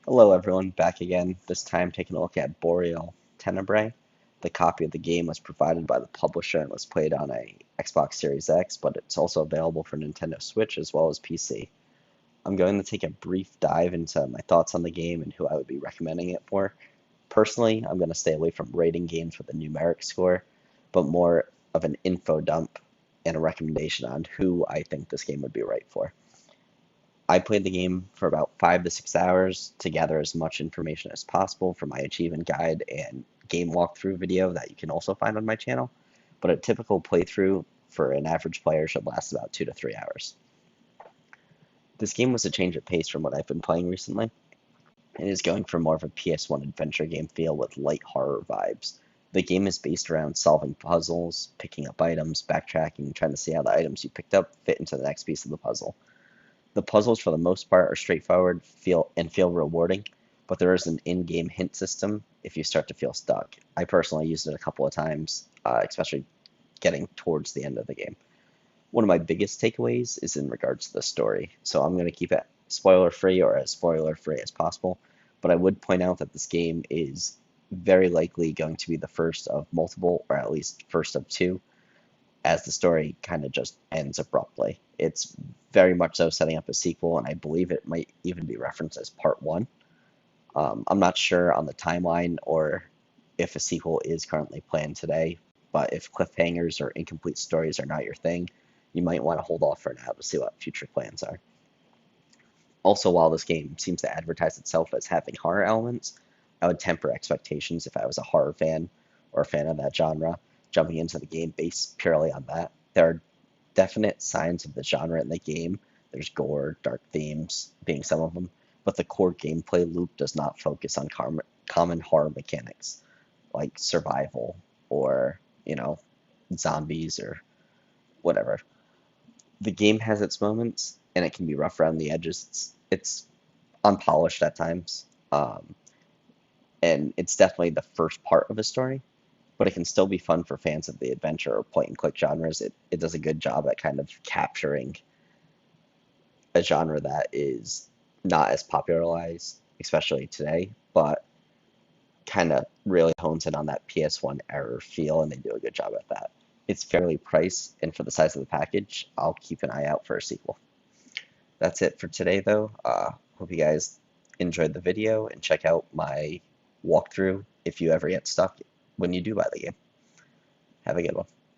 Hello everyone, back again, this time taking a look at Boreal Tenebrae. The copy of the game was provided by the publisher and was played on a Xbox Series X, but it's also available for Nintendo Switch as well as PC. I'm going to take a brief dive into my thoughts on the game and who I would be recommending it for. Personally, I'm going to stay away from rating games with a numeric score, but more of an info dump and a recommendation on who I think this game would be right for. I played the game for about 5 to 6 hours to gather as much information as possible for my achievement guide and game walkthrough video that you can also find on my channel, but a typical playthrough for an average player should last about 2 to 3 hours. This game was a change of pace from what I've been playing recently. It is going for more of a PS1 adventure game feel with light horror vibes. The game is based around solving puzzles, picking up items, backtracking, trying to see how the items you picked up fit into the next piece of the puzzle. The puzzles, for the most part, are straightforward feel rewarding, but there is an in-game hint system if you start to feel stuck. I personally used it a couple of times, especially getting towards the end of the game. One of my biggest takeaways is in regards to the story, so I'm going to keep it spoiler-free or as spoiler-free as possible, but I would point out that this game is very likely going to be the first of multiple, or at least first of two, as the story kind of just ends abruptly. It's very much so setting up a sequel, and I believe it might even be referenced as part one. I'm not sure on the timeline or if a sequel is currently planned today, but if cliffhangers or incomplete stories are not your thing, you might want to hold off for now to see what future plans are. Also, while this game seems to advertise itself as having horror elements, I would temper expectations if I was a horror fan or a fan of that genre, jumping into the game based purely on that. There are definite signs of the genre in the game. There's gore, dark themes being some of them, but the core gameplay loop does not focus on common horror mechanics like survival or, zombies or whatever. The game has its moments and it can be rough around the edges. It's unpolished at times, and it's definitely the first part of a story, but it can still be fun for fans of the adventure or point and click genres. It does a good job at kind of capturing a genre that is not as popularized, especially today, but kind of really hones in on that PS1 era feel, and they do a good job at that. It's fairly priced, and for the size of the package, I'll keep an eye out for a sequel. That's it for today, though. Hope you guys enjoyed the video, and check out my walkthrough if you ever get stuck when you do buy the game. Have a good one.